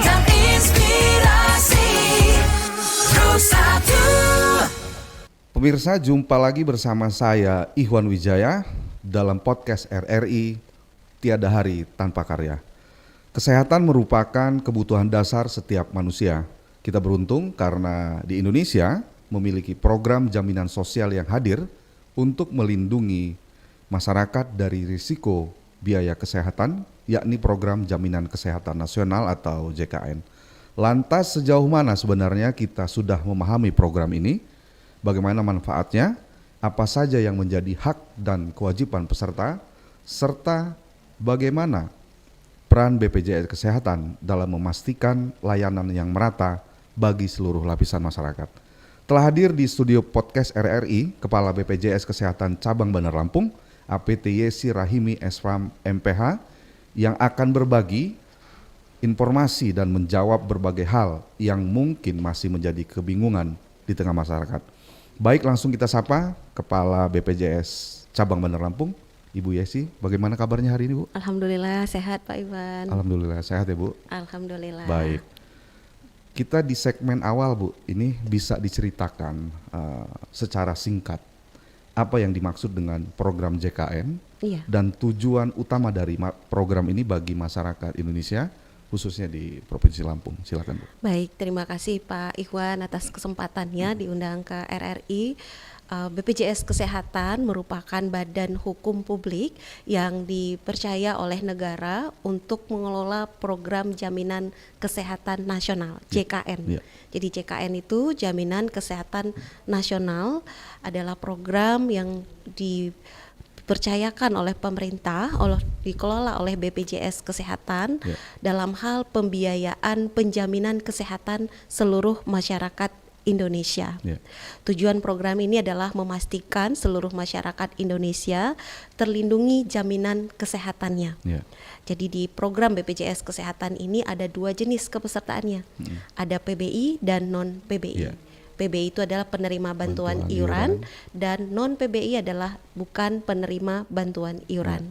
dan inspirasi. Bersatu. Pemirsa, jumpa lagi bersama saya Ikhwan Wijaya dalam podcast RRI Tiada Hari Tanpa Karya. Kesehatan merupakan kebutuhan dasar setiap manusia. Kita beruntung karena di Indonesia memiliki program jaminan sosial yang hadir untuk melindungi masyarakat dari risiko biaya kesehatan, yakni Program Jaminan Kesehatan Nasional atau JKN. Lantas sejauh mana sebenarnya kita sudah memahami program ini? Bagaimana manfaatnya, apa saja yang menjadi hak dan kewajiban peserta, serta bagaimana peran BPJS Kesehatan dalam memastikan layanan yang merata bagi seluruh lapisan masyarakat. Telah hadir di studio podcast RRI, Kepala BPJS Kesehatan Cabang Bandar Lampung, APT Yesi Rahimi Esfam MPH, yang akan berbagi informasi dan menjawab berbagai hal yang mungkin masih menjadi kebingungan di tengah masyarakat. Baik, langsung kita sapa Kepala BPJS Cabang Bandar Lampung, Ibu Yesi. Bagaimana kabarnya hari ini, Bu? Alhamdulillah sehat, Pak Iwan. Alhamdulillah sehat ya, Bu. Alhamdulillah. Baik. Kita di segmen awal, Bu, ini bisa diceritakan secara singkat apa yang dimaksud dengan program JKN dan tujuan utama dari program ini bagi masyarakat Indonesia, khususnya di Provinsi Lampung. Silakan, Bu. Baik, terima kasih Pak Ikhwan atas kesempatannya diundang ke RRI. BPJS Kesehatan merupakan badan hukum publik yang dipercaya oleh negara untuk mengelola program jaminan kesehatan nasional, JKN. Jadi JKN itu Jaminan Kesehatan Nasional adalah program yang dipercayakan oleh pemerintah, dikelola oleh BPJS Kesehatan dalam hal pembiayaan penjaminan kesehatan seluruh masyarakat Indonesia. Tujuan program ini adalah memastikan seluruh masyarakat Indonesia terlindungi jaminan kesehatannya. Jadi di program BPJS Kesehatan ini ada dua jenis kepesertaannya, ada PBI dan non PBI. PBI itu adalah penerima bantuan iuran dan non PBI adalah bukan penerima bantuan iuran.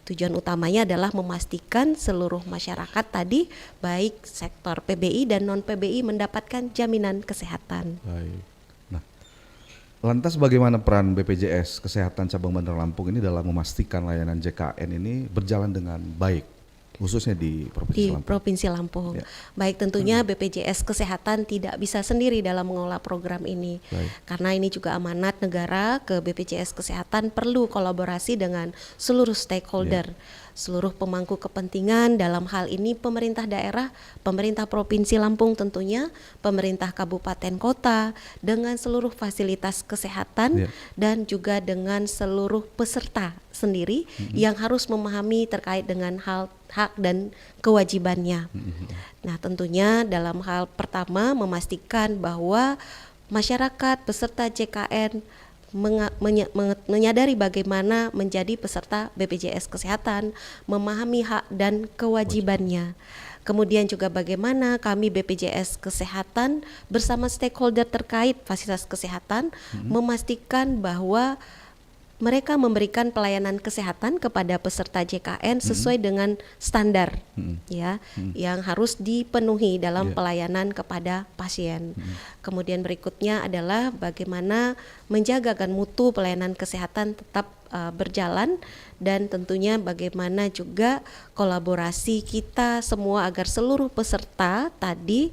Tujuan utamanya adalah memastikan seluruh masyarakat tadi, baik sektor PBI dan non PBI mendapatkan jaminan kesehatan. Baik. Nah, lantas bagaimana peran BPJS Kesehatan Cabang Bandar Lampung ini dalam memastikan layanan JKN ini berjalan dengan baik, khususnya di Provinsi Lampung? Baik, tentunya BPJS Kesehatan tidak bisa sendiri dalam mengelola program ini. Karena ini juga amanat negara, ke BPJS Kesehatan perlu kolaborasi dengan seluruh stakeholder, seluruh pemangku kepentingan, dalam hal ini pemerintah daerah, pemerintah Provinsi Lampung tentunya, pemerintah kabupaten kota, dengan seluruh fasilitas kesehatan dan juga dengan seluruh peserta sendiri yang harus memahami terkait dengan hak dan kewajibannya. Nah, tentunya dalam hal pertama memastikan bahwa masyarakat peserta JKN menyadari bagaimana menjadi peserta BPJS Kesehatan, memahami hak dan kewajibannya. Kemudian juga bagaimana kami BPJS Kesehatan bersama stakeholder terkait fasilitas kesehatan memastikan bahwa mereka memberikan pelayanan kesehatan kepada peserta JKN sesuai dengan standar yang harus dipenuhi dalam pelayanan kepada pasien. Kemudian berikutnya adalah bagaimana menjaga mutu pelayanan kesehatan tetap berjalan, dan tentunya bagaimana juga kolaborasi kita semua agar seluruh peserta tadi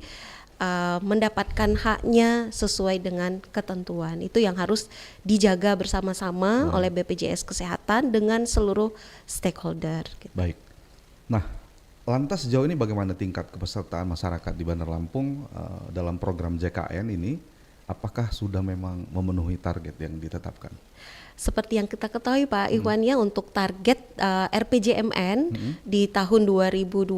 mendapatkan haknya sesuai dengan ketentuan. Itu yang harus dijaga bersama-sama oleh BPJS Kesehatan dengan seluruh stakeholder. Baik. Nah, lantas sejauh ini bagaimana tingkat kepesertaan masyarakat di Bandar Lampung dalam program JKN ini? Apakah sudah memang memenuhi target yang ditetapkan? Seperti yang kita ketahui Pak Ikhwan, ya, untuk target RPJMN di tahun 2025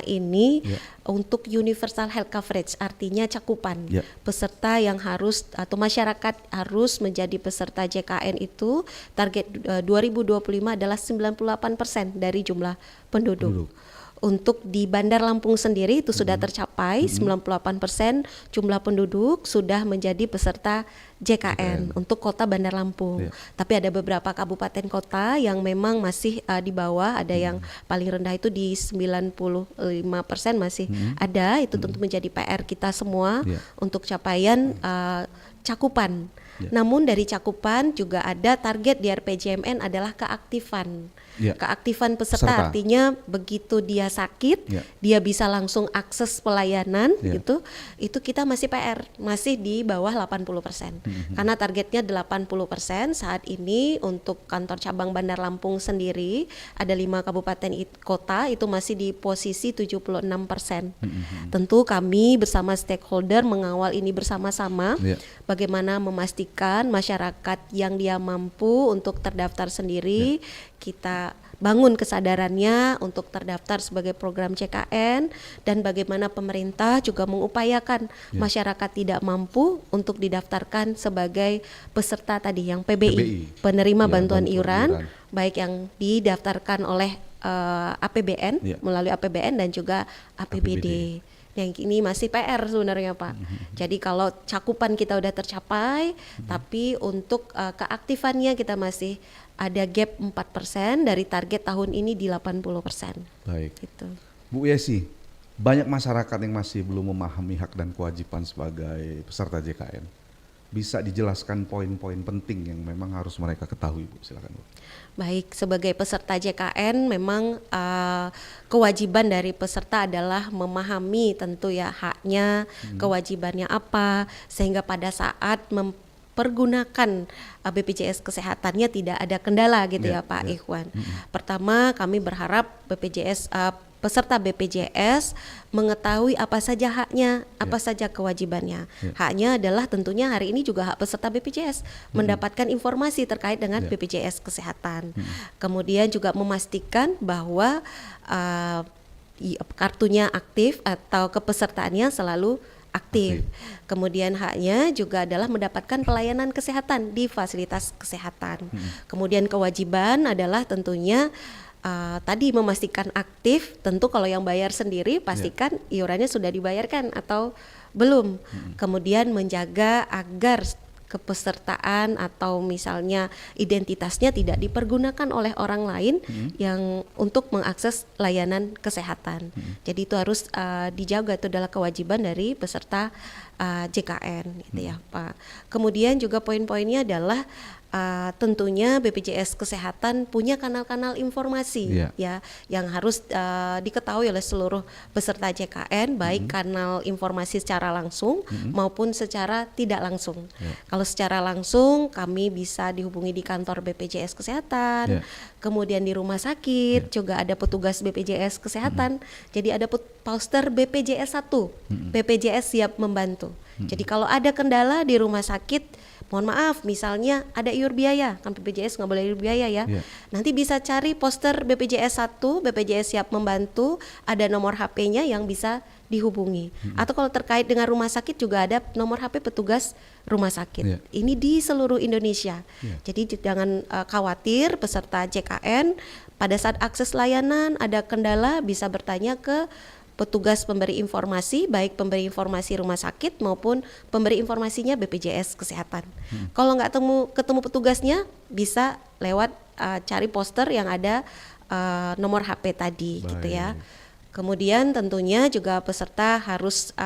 ini untuk universal health coverage, artinya cakupan peserta yang harus atau masyarakat harus menjadi peserta JKN itu, target 2025 adalah 98% dari jumlah penduduk. Untuk di Bandar Lampung sendiri itu sudah tercapai 98% jumlah penduduk sudah menjadi peserta JKN untuk kota Bandar Lampung. Iya. Tapi ada beberapa kabupaten kota yang memang masih di bawah, ada yang paling rendah itu di 95% masih ada. Itu tentu menjadi PR kita semua Iya. untuk capaian cakupan. Ya. Namun dari cakupan juga ada target di RPJMN adalah keaktifan. Ya. Keaktifan peserta Peserta. artinya begitu dia sakit, Ya. dia bisa langsung akses pelayanan Ya. gitu. Itu kita masih PR, masih di bawah 80%. Karena targetnya 80% saat ini untuk kantor cabang Bandar Lampung sendiri ada 5 kabupaten kota itu masih di posisi 76%. Tentu kami bersama stakeholder mengawal ini bersama-sama. Ya. Bagaimana memastikan masyarakat yang dia mampu untuk terdaftar sendiri, kita bangun kesadarannya untuk terdaftar sebagai program CKN, dan bagaimana pemerintah juga mengupayakan masyarakat tidak mampu untuk didaftarkan sebagai peserta tadi yang PBI, penerima Ya, bantuan bantuan iuran, iuran. baik yang didaftarkan oleh APBN, Ya. melalui APBN dan juga APBD. Yang ini masih PR sebenarnya Pak. Jadi kalau cakupan kita udah tercapai, tapi untuk keaktifannya kita masih ada gap 4% dari target tahun ini di 80%. Baik. Gitu. Bu Yesi, banyak masyarakat yang masih belum memahami hak dan kewajiban sebagai peserta JKN. Bisa dijelaskan poin-poin penting yang memang harus mereka ketahui, Bu? Silakan, Bu. Baik, sebagai peserta JKN memang kewajiban dari peserta adalah memahami tentu ya haknya, kewajibannya apa, sehingga pada saat mempergunakan BPJS kesehatannya tidak ada kendala gitu ya Pak Ikhwan. Pertama, kami berharap peserta BPJS mengetahui apa saja haknya, apa saja kewajibannya. Haknya adalah tentunya hari ini juga hak peserta BPJS mendapatkan informasi terkait dengan BPJS kesehatan. Kemudian juga memastikan bahwa kartunya aktif atau kepesertaannya selalu aktif. Kemudian haknya juga adalah mendapatkan pelayanan kesehatan di fasilitas kesehatan. Kemudian kewajiban adalah tentunya tadi memastikan aktif. Tentu kalau yang bayar sendiri pastikan iurannya sudah dibayarkan atau belum. Kemudian menjaga agar kepesertaan atau misalnya identitasnya tidak dipergunakan oleh orang lain yang untuk mengakses layanan kesehatan. Jadi itu harus dijaga, itu adalah kewajiban dari peserta JKN gitu ya Pak. Kemudian juga poin-poinnya adalah tentunya BPJS Kesehatan punya kanal-kanal informasi ya yang harus diketahui oleh seluruh peserta JKN, baik kanal informasi secara langsung maupun secara tidak langsung. Kalau secara langsung kami bisa dihubungi di kantor BPJS Kesehatan, kemudian di rumah sakit juga ada petugas BPJS Kesehatan. Jadi ada poster BPJS 1, BPJS siap membantu. Jadi kalau ada kendala di rumah sakit, mohon maaf, misalnya ada iur biaya, kan BPJS nggak boleh iur biaya ya. Nanti bisa cari poster BPJS 1, BPJS siap membantu, ada nomor HP-nya yang bisa dihubungi. Atau kalau terkait dengan rumah sakit juga ada nomor HP petugas rumah sakit. Ini di seluruh Indonesia. Jadi jangan khawatir peserta JKN pada saat akses layanan ada kendala bisa bertanya ke petugas pemberi informasi, baik pemberi informasi rumah sakit maupun pemberi informasinya BPJS Kesehatan. Kalau nggak ketemu petugasnya, bisa lewat cari poster yang ada nomor HP tadi. Gitu ya. Kemudian tentunya juga peserta harus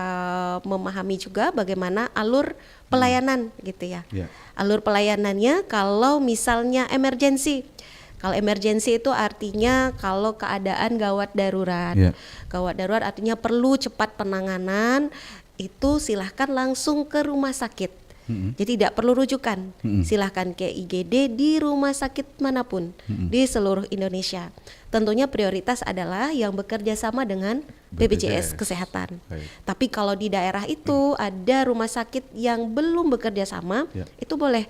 memahami juga bagaimana alur pelayanan gitu ya. Alur pelayanannya kalau misalnya emergensi. Kalau emergensi itu artinya kalau keadaan gawat darurat. Gawat darurat artinya perlu cepat penanganan, itu silahkan langsung ke rumah sakit. Jadi tidak perlu rujukan, silahkan ke IGD di rumah sakit manapun di seluruh Indonesia. Tentunya prioritas adalah yang bekerja sama dengan BPJS Kesehatan. Tapi kalau di daerah itu ada rumah sakit yang belum bekerja sama, itu boleh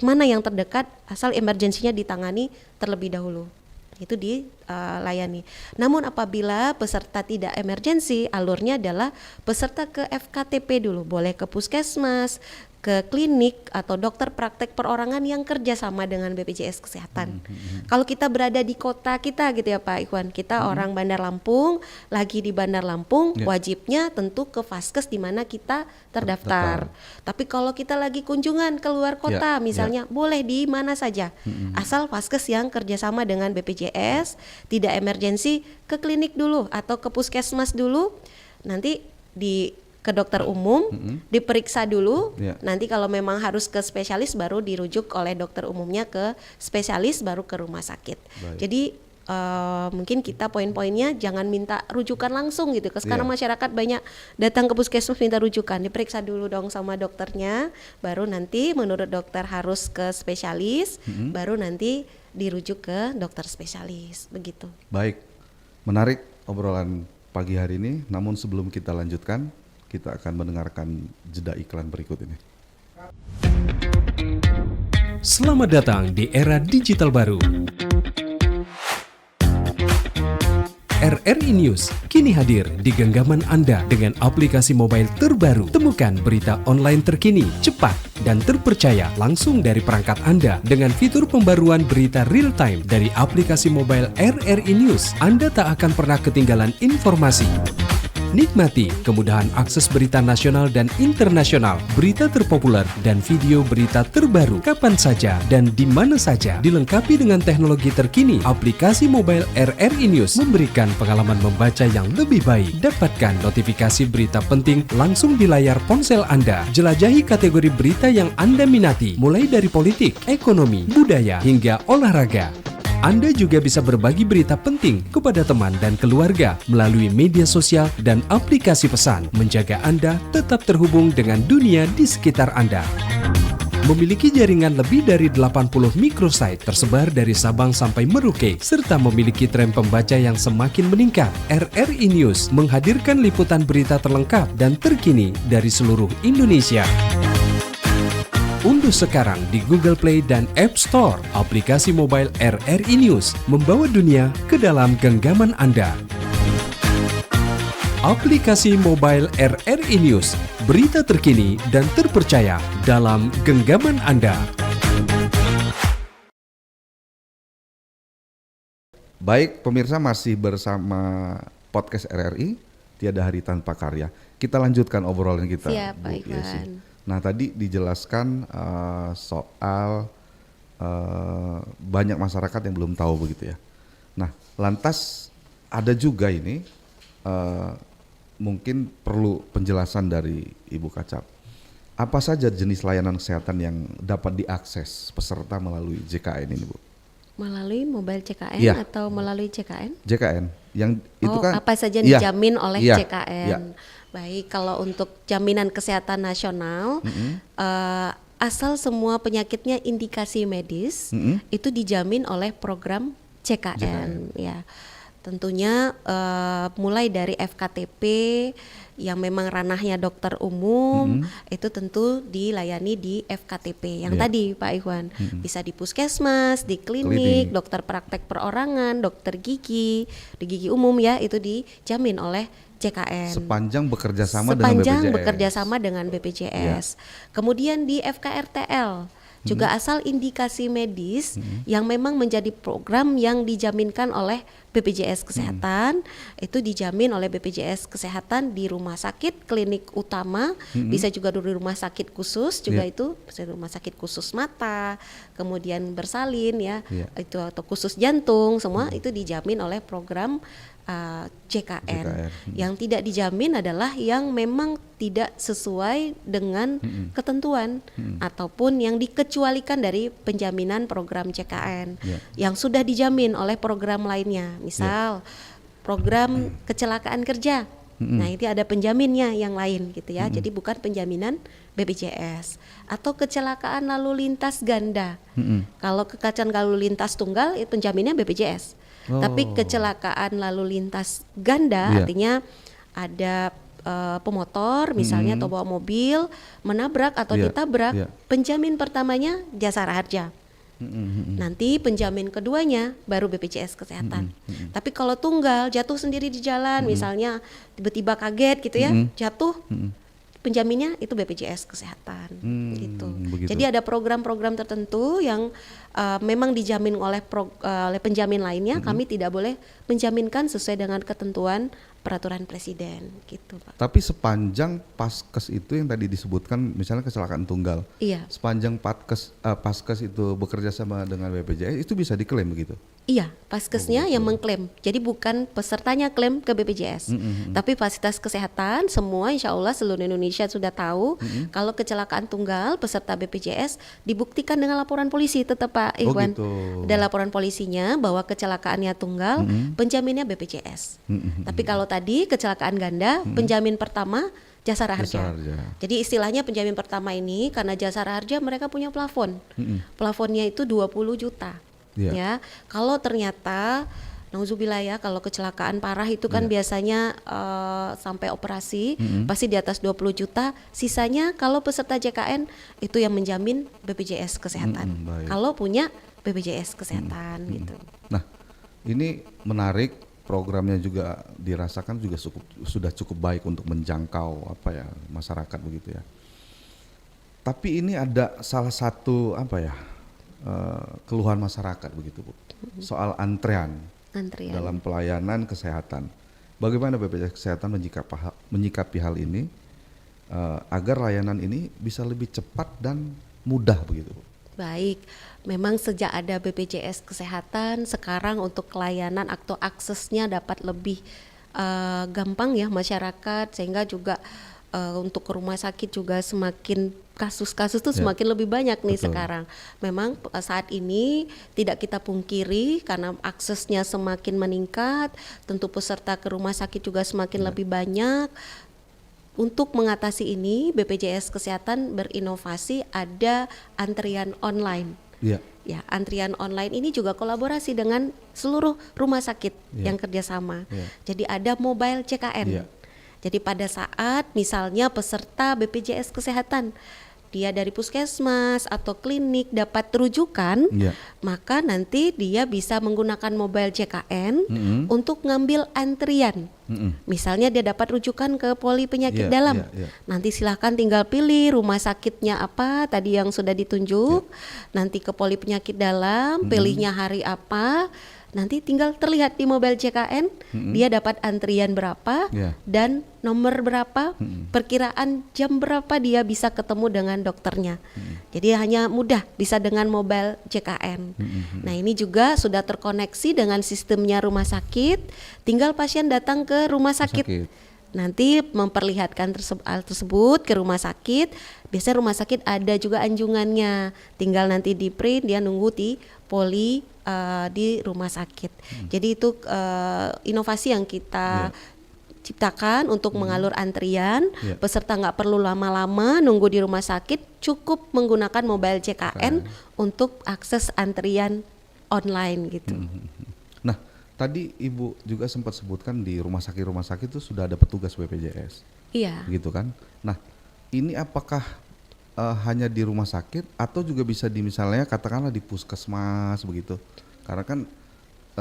mana yang terdekat asal emergensinya ditangani terlebih dahulu, itu dilayani. Namun apabila peserta tidak emergensi, alurnya adalah peserta ke FKTP dulu, boleh ke puskesmas, ke ke klinik atau dokter praktek perorangan yang kerjasama dengan BPJS Kesehatan. Kalau kita berada di kota kita gitu ya Pak Ikhwan, kita orang Bandar Lampung, lagi di Bandar Lampung, wajibnya tentu ke Vaskes di mana kita terdaftar. Tapi kalau kita lagi kunjungan keluar kota, misalnya boleh di mana saja, asal Vaskes yang kerjasama dengan BPJS, tidak emergensi, ke klinik dulu atau ke puskesmas dulu, nanti ke dokter umum, diperiksa dulu, nanti kalau memang harus ke spesialis baru dirujuk oleh dokter umumnya ke spesialis, baru ke rumah sakit. Jadi mungkin kita poin-poinnya jangan minta rujukan langsung gitu, karena masyarakat banyak datang ke puskesmas minta rujukan, diperiksa dulu dong sama dokternya, baru nanti menurut dokter harus ke spesialis, baru nanti dirujuk ke dokter spesialis, begitu. Baik, menarik obrolan pagi hari ini, namun sebelum kita lanjutkan, kita akan mendengarkan jeda iklan berikut ini. Selamat datang di era digital baru. RRI News kini hadir di genggaman Anda dengan aplikasi mobile terbaru. Temukan berita online terkini, cepat, dan terpercaya langsung dari perangkat Anda dengan fitur pembaruan berita real time dari aplikasi mobile RRI News. Anda tak akan pernah ketinggalan informasi. Nikmati kemudahan akses berita nasional dan internasional, berita terpopuler, dan video berita terbaru kapan saja dan di mana saja. Dilengkapi dengan teknologi terkini, aplikasi mobile RRI News memberikan pengalaman membaca yang lebih baik. Dapatkan notifikasi berita penting langsung di layar ponsel Anda. Jelajahi kategori berita yang Anda minati, mulai dari politik, ekonomi, budaya, hingga olahraga. Anda juga bisa berbagi berita penting kepada teman dan keluarga melalui media sosial dan aplikasi pesan, menjaga Anda tetap terhubung dengan dunia di sekitar Anda. Memiliki jaringan lebih dari 80 microsite tersebar dari Sabang sampai Merauke, serta memiliki tren pembaca yang semakin meningkat. RRI News menghadirkan liputan berita terlengkap dan terkini dari seluruh Indonesia. Unduh sekarang di Google Play dan App Store aplikasi mobile RRI News, membawa dunia ke dalam genggaman Anda. Aplikasi mobile RRI News, berita terkini dan terpercaya dalam genggaman Anda. Baik, pemirsa, masih bersama podcast RRI Tiada Hari Tanpa Karya. Kita lanjutkan obrolan kita. Siap, Bu Pak Ikhwan. Yesi. Nah, tadi dijelaskan soal banyak masyarakat yang belum tahu begitu ya. Nah, lantas ada juga ini mungkin perlu penjelasan dari Ibu Kacap. Apa saja jenis layanan kesehatan yang dapat diakses peserta melalui JKN ini, Bu? Melalui mobile CKN atau melalui JKN? JKN. Yang itu kan apa saja dijamin oleh JKN. Iya. Baik, kalau untuk jaminan kesehatan nasional, asal semua penyakitnya indikasi medis, itu dijamin oleh program JKN. Ya, tentunya mulai dari FKTP yang memang ranahnya dokter umum, itu tentu dilayani di FKTP yang tadi Pak Ikhwan, bisa di puskesmas, di klinik, dokter praktek perorangan, dokter gigi, di gigi umum ya, itu dijamin oleh JKN. Sepanjang bekerja sama dengan BPJS. Kemudian di FKRTL juga asal indikasi medis yang memang menjadi program yang dijaminkan oleh BPJS Kesehatan, itu dijamin oleh BPJS Kesehatan di rumah sakit, klinik utama, bisa juga di rumah sakit khusus juga itu, bisa rumah sakit khusus mata, kemudian bersalin ya, itu atau khusus jantung, semua itu dijamin oleh program JKN. Yang tidak dijamin adalah yang memang tidak sesuai dengan ketentuan ataupun yang dikecualikan dari penjaminan program JKN yang sudah dijamin oleh program lainnya. Misal program kecelakaan kerja. Nah, itu ada penjaminnya yang lain gitu ya. Jadi bukan penjaminan BPJS. Atau kecelakaan lalu lintas ganda. Kalau kecelakaan lalu lintas tunggal itu penjaminnya BPJS. Tapi kecelakaan lalu lintas ganda artinya ada pemotor misalnya atau bawa mobil menabrak atau ditabrak, penjamin pertamanya Jasara Harja. Nanti penjamin keduanya baru BPJS Kesehatan. Tapi kalau tunggal jatuh sendiri di jalan misalnya tiba-tiba kaget gitu ya, jatuh, penjaminnya itu BPJS Kesehatan gitu. Begitu. Jadi ada program-program tertentu yang memang dijamin oleh oleh penjamin lainnya, kami tidak boleh menjaminkan sesuai dengan ketentuan peraturan presiden gitu, Pak. Tapi sepanjang paskes itu yang tadi disebutkan, misalnya kecelakaan tunggal, Iya. sepanjang paskes itu bekerja sama dengan BPJS itu bisa diklaim begitu? Iya, paskesnya yang mengklaim. Jadi bukan pesertanya klaim ke BPJS, tapi fasilitas kesehatan semua insya Allah seluruh Indonesia sudah tahu kalau kecelakaan tunggal peserta BPJS dibuktikan dengan laporan polisi tetap Pak Ikhwan. gitu. Ada laporan polisinya bahwa kecelakaannya tunggal, penjaminnya BPJS. Tapi kalau tadi kecelakaan ganda, penjamin pertama Jasara Harja. Jadi istilahnya penjamin pertama ini karena Jasara Harja mereka punya plafon. Plafonnya itu 20 juta. Iya. Ya, kalau ternyata nauzubillah ya, kalau kecelakaan parah itu kan biasanya sampai operasi pasti di atas 20 juta. Sisanya kalau peserta JKN itu yang menjamin BPJS Kesehatan. baik. Kalau punya BPJS Kesehatan gitu. Nah, ini menarik, programnya juga dirasakan juga sudah cukup baik untuk menjangkau masyarakat begitu ya. Tapi ini ada salah satu keluhan masyarakat begitu Bu, soal antrean dalam pelayanan kesehatan. Bagaimana BPJS Kesehatan menyikapi hal ini agar layanan ini bisa lebih cepat dan mudah begitu Bu? Baik, memang sejak ada BPJS Kesehatan sekarang untuk layanan atau aksesnya dapat lebih gampang ya masyarakat, sehingga juga untuk ke rumah sakit juga semakin kasus-kasus tuh semakin lebih banyak nih sekarang. Memang saat ini tidak kita pungkiri karena aksesnya semakin meningkat, tentu peserta ke rumah sakit juga semakin lebih banyak. Untuk mengatasi ini, BPJS Kesehatan berinovasi ada antrian online. Iya. Ya, antrian online ini juga kolaborasi dengan seluruh rumah sakit yang kerjasama. Jadi ada mobile CKN. Jadi pada saat misalnya peserta BPJS Kesehatan dia dari puskesmas atau klinik dapat rujukan, maka nanti dia bisa menggunakan mobile JKN untuk ngambil antrian. Misalnya dia dapat rujukan ke poli penyakit dalam. Nanti silahkan tinggal pilih rumah sakitnya apa tadi yang sudah ditunjuk. Nanti ke poli penyakit dalam, pilihnya hari apa. Nanti tinggal terlihat di mobile JKN dia dapat antrian berapa dan nomor berapa, perkiraan jam berapa dia bisa ketemu dengan dokternya. Jadi hanya mudah bisa dengan mobile JKN. Nah ini juga sudah terkoneksi dengan sistemnya rumah sakit, tinggal pasien datang ke rumah sakit. Nanti memperlihatkan hal tersebut ke rumah sakit. Biasanya rumah sakit ada juga anjungannya, tinggal nanti di print, dia nunggu di poli di rumah sakit. Jadi itu inovasi yang kita ciptakan untuk mengalur antrian. Peserta nggak perlu lama-lama nunggu di rumah sakit, cukup menggunakan mobile JKN untuk akses antrian online gitu. Nah, tadi Ibu juga sempat sebutkan di rumah sakit itu sudah ada petugas BPJS. Iya. Gitu kan? Nah, ini apakah hanya di rumah sakit atau juga bisa di misalnya katakanlah di puskesmas begitu? Karena kan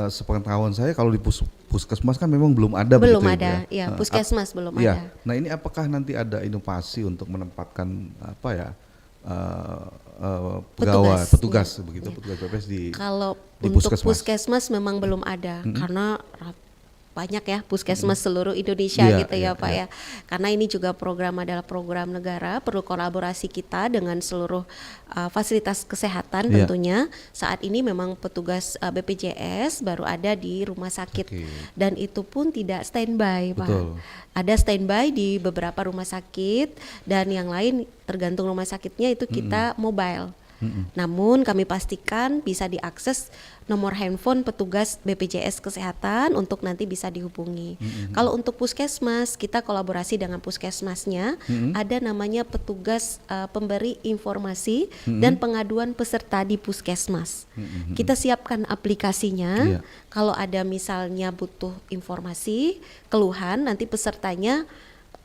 sepengetahuan saya kalau di puskesmas kan memang belum ada belum begitu ada, ya puskesmas belum ada. Nah ini apakah nanti ada inovasi untuk menempatkan petugas begitu, petugas BPJS di kalau di untuk puskesmas memang belum ada karena banyak ya puskesmas seluruh Indonesia gitu ya Pak ya. Karena ini juga adalah program negara, perlu kolaborasi kita dengan seluruh fasilitas kesehatan tentunya. Saat ini memang petugas BPJS baru ada di rumah sakit dan itu pun tidak standby Pak. Ada standby di beberapa rumah sakit dan yang lain tergantung rumah sakitnya itu kita mobile. Namun kami pastikan bisa diakses nomor handphone petugas BPJS Kesehatan untuk nanti bisa dihubungi. Kalau untuk puskesmas, kita kolaborasi dengan puskesmasnya, ada namanya petugas pemberi informasi dan pengaduan peserta di puskesmas. Kita siapkan aplikasinya, kalau ada misalnya butuh informasi, keluhan, nanti pesertanya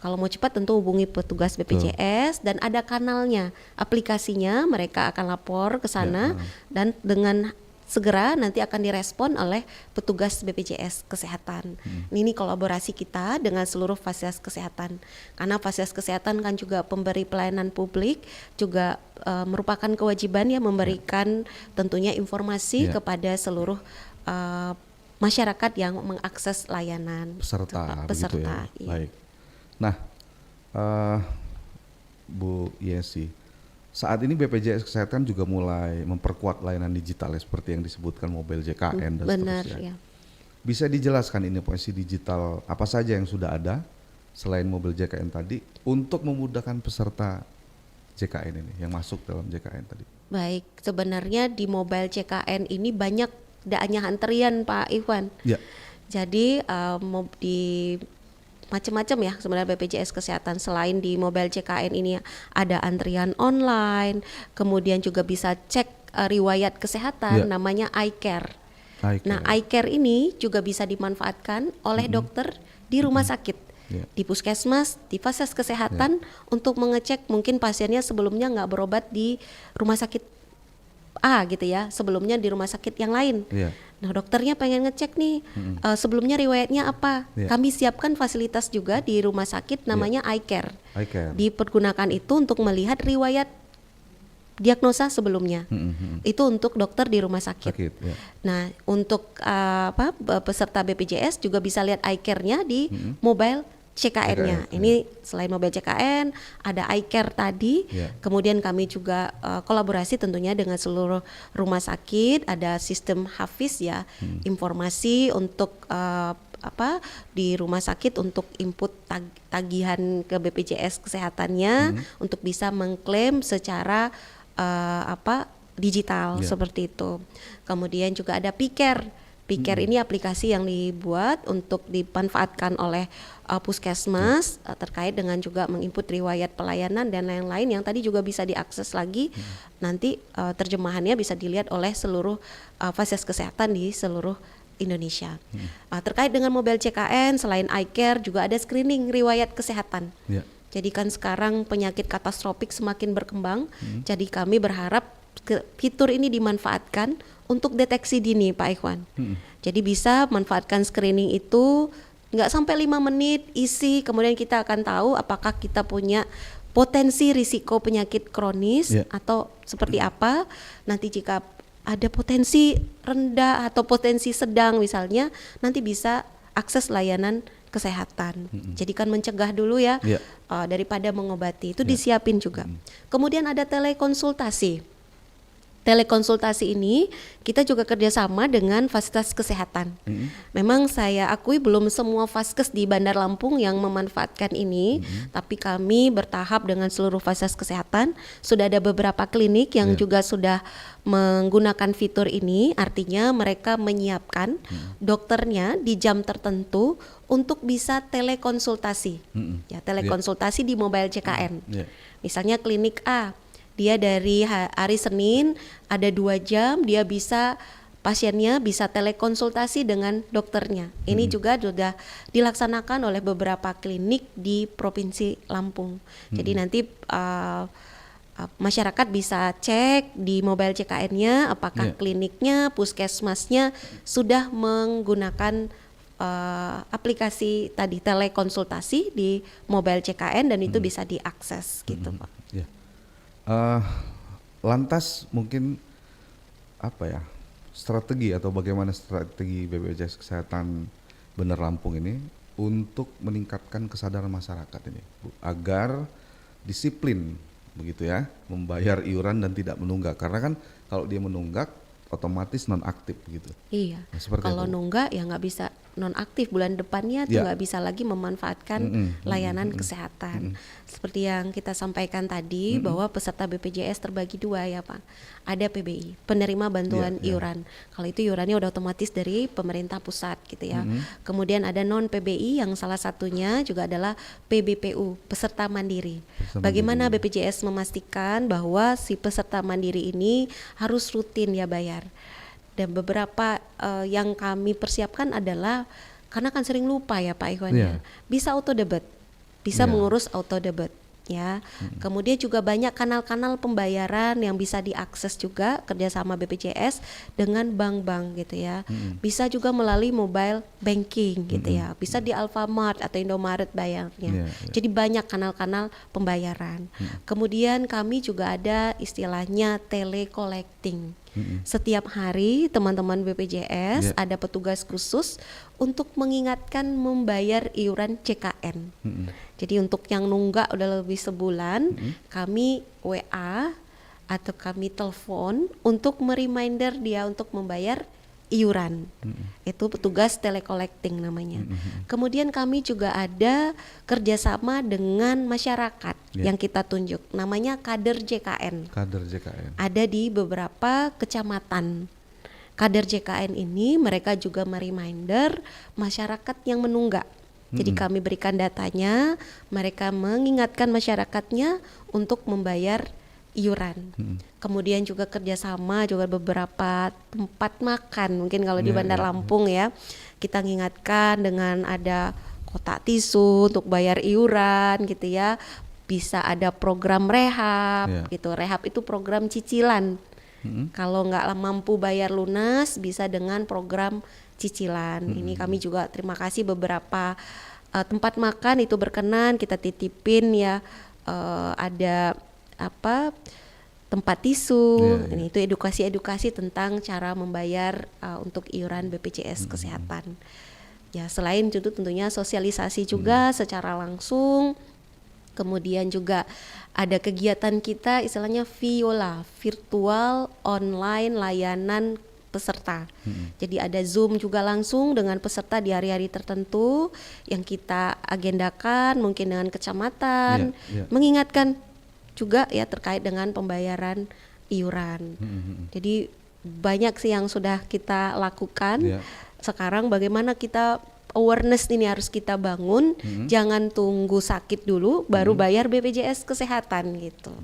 kalau mau cepat tentu hubungi petugas BPJS dan ada kanalnya, aplikasinya mereka akan lapor ke sana dan dengan segera nanti akan direspon oleh petugas BPJS Kesehatan. Ini kolaborasi kita dengan seluruh fasilitas kesehatan. Karena fasilitas kesehatan kan juga pemberi pelayanan publik, juga merupakan kewajibannya memberikan tentunya informasi kepada seluruh masyarakat yang mengakses layanan. Peserta, Peserta, begitu ya. iya. Baik. Nah, Bu Yesi, saat ini BPJS Kesehatan juga mulai memperkuat layanan digital ya, seperti yang disebutkan mobile JKN dan Benar, seterusnya. ya. Bisa dijelaskan inovasi digital apa saja yang sudah ada selain mobile JKN tadi untuk memudahkan peserta JKN ini yang masuk dalam JKN tadi? Baik, sebenarnya di mobile JKN ini banyak hanya antrian Pak Iwan. Ya. Jadi di macam-macam ya sebenarnya BPJS Kesehatan, selain di mobile JKN ini ada antrian online, kemudian juga bisa cek riwayat kesehatan, namanya iCare. Nah, iCare ini juga bisa dimanfaatkan oleh dokter di rumah sakit, di puskesmas, di fasilitas kesehatan untuk mengecek mungkin pasiennya sebelumnya nggak berobat di rumah sakit A gitu ya, sebelumnya di rumah sakit yang lain. Nah, dokternya pengen ngecek nih sebelumnya riwayatnya apa. Kami siapkan fasilitas juga di rumah sakit namanya iCare. Dipergunakan itu untuk melihat riwayat diagnosa sebelumnya. Itu untuk dokter di rumah sakit. Nah, untuk peserta BPJS juga bisa lihat iCare-nya di mobile CKN-nya. Ini selain mobile CKN, ada iCare tadi. Kemudian kami juga kolaborasi tentunya dengan seluruh rumah sakit. Ada sistem Hafiz ya, informasi untuk di rumah sakit untuk input tagihan ke BPJS Kesehatannya untuk bisa mengklaim secara digital seperti itu. Kemudian juga ada Picare. Picare ini aplikasi yang dibuat untuk dimanfaatkan oleh puskesmas terkait dengan juga menginput riwayat pelayanan dan lain-lain yang tadi juga bisa diakses lagi. Nanti terjemahannya bisa dilihat oleh seluruh fasilitas kesehatan di seluruh Indonesia. Terkait dengan mobile CKN, selain iCare juga ada screening riwayat kesehatan. Jadi kan sekarang penyakit katastropik semakin berkembang, jadi kami berharap fitur ini dimanfaatkan untuk deteksi dini Pak Ikhwan. Jadi bisa manfaatkan screening itu nggak sampai 5 menit isi, kemudian kita akan tahu apakah kita punya potensi risiko penyakit kronis atau seperti apa. Nanti jika ada potensi rendah atau potensi sedang misalnya, nanti bisa akses layanan kesehatan. Jadi kan mencegah dulu ya, daripada mengobati, itu disiapin juga. Kemudian ada telekonsultasi. Telekonsultasi ini kita juga kerjasama dengan fasilitas kesehatan. Memang saya akui belum semua vaskes di Bandar Lampung yang memanfaatkan ini, tapi kami bertahap dengan seluruh fasilitas kesehatan. Sudah ada beberapa klinik yang juga sudah menggunakan fitur ini, artinya mereka menyiapkan dokternya di jam tertentu untuk bisa telekonsultasi. Ya, telekonsultasi di mobile JKN. Misalnya klinik A, dia dari hari Senin ada 2 jam, dia bisa pasiennya bisa telekonsultasi dengan dokternya. Ini juga sudah dilaksanakan oleh beberapa klinik di Provinsi Lampung. Jadi nanti masyarakat bisa cek di mobile CKN-nya apakah kliniknya, puskesmasnya sudah menggunakan aplikasi tadi telekonsultasi di mobile CKN dan itu bisa diakses gitu Pak. Lantas mungkin strategi atau bagaimana strategi BPJS Kesehatan Bandar Lampung ini untuk meningkatkan kesadaran masyarakat ini, Bu, agar disiplin begitu ya, membayar iuran dan tidak menunggak, karena kan kalau dia menunggak otomatis nonaktif gitu. Iya. Nah, kalau nunggak ya nggak bisa nonaktif, bulan depannya tuh nggak bisa lagi memanfaatkan layanan kesehatan. Seperti yang kita sampaikan tadi bahwa peserta BPJS terbagi 2 ya Pak. Ada PBI, penerima bantuan iuran. Kalau itu iurannya udah otomatis dari pemerintah pusat gitu ya. Kemudian ada non PBI yang salah satunya juga adalah PBPU, peserta mandiri. Bagaimana BPJS memastikan bahwa si peserta mandiri ini harus rutin ya bayar. Dan beberapa yang kami persiapkan adalah karena kan sering lupa ya Pak Ikhwan, bisa auto debit, bisa mengurus auto debit. ya. Kemudian juga banyak kanal-kanal pembayaran yang bisa diakses juga kerjasama BPJS dengan bank-bank gitu ya. Bisa juga melalui mobile banking gitu ya. Bisa di Alfamart atau Indomaret bayarnya. Jadi banyak kanal-kanal pembayaran. Kemudian kami juga ada istilahnya telecollecting. Setiap hari teman-teman BPJS ada petugas khusus untuk mengingatkan membayar iuran CKN. Jadi untuk yang nunggak udah lebih sebulan, kami WA atau kami telepon untuk mereminder dia untuk membayar iuran. Itu petugas telecollecting namanya. Kemudian kami juga ada kerjasama dengan masyarakat yang kita tunjuk, namanya kader JKN. Kader JKN. Ada di beberapa kecamatan. Kader JKN ini mereka juga mereminder masyarakat yang menunggak. Jadi kami berikan datanya, mereka mengingatkan masyarakatnya untuk membayar iuran. Kemudian juga kerjasama juga beberapa tempat makan, mungkin kalau di Bandar Lampung ya, kita mengingatkan dengan ada kotak tisu untuk bayar iuran gitu ya. Bisa ada program rehab gitu. Rehab itu program cicilan. Kalau nggak mampu bayar lunas, bisa dengan program cicilan. Ini kami juga terima kasih beberapa tempat makan itu berkenan kita titipin ya, ada tempat tisu. Ini itu edukasi tentang cara membayar untuk iuran BPJS Kesehatan. Ya selain itu tentunya sosialisasi juga secara langsung. Kemudian juga ada kegiatan kita istilahnya Viola, virtual online layanan peserta. Jadi ada Zoom juga langsung dengan peserta di hari-hari tertentu yang kita agendakan, mungkin dengan kecamatan, mengingatkan juga ya terkait dengan pembayaran iuran. Jadi banyak sih yang sudah kita lakukan. Sekarang bagaimana kita awareness ini harus kita bangun, jangan tunggu sakit dulu baru bayar BPJS Kesehatan gitu.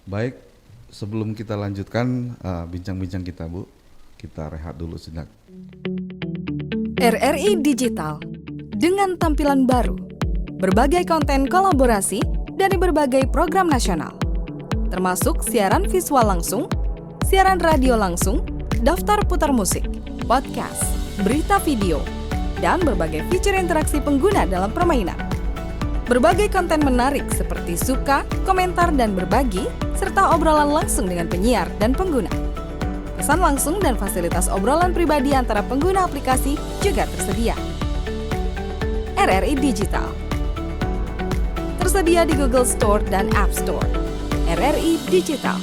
Baik, sebelum kita lanjutkan bincang-bincang kita Bu, kita rehat dulu sejenak. RRI Digital dengan tampilan baru, berbagai konten kolaborasi dari berbagai program nasional, termasuk siaran visual langsung, siaran radio langsung, daftar putar musik, podcast, berita video, dan berbagai fitur interaksi pengguna dalam permainan. Berbagai konten menarik seperti suka, komentar, dan berbagi, serta obrolan langsung dengan penyiar dan pengguna. Pesan langsung dan fasilitas obrolan pribadi antara pengguna aplikasi juga tersedia. RRI Digital tersedia di Google Store dan App Store. RRI Digital.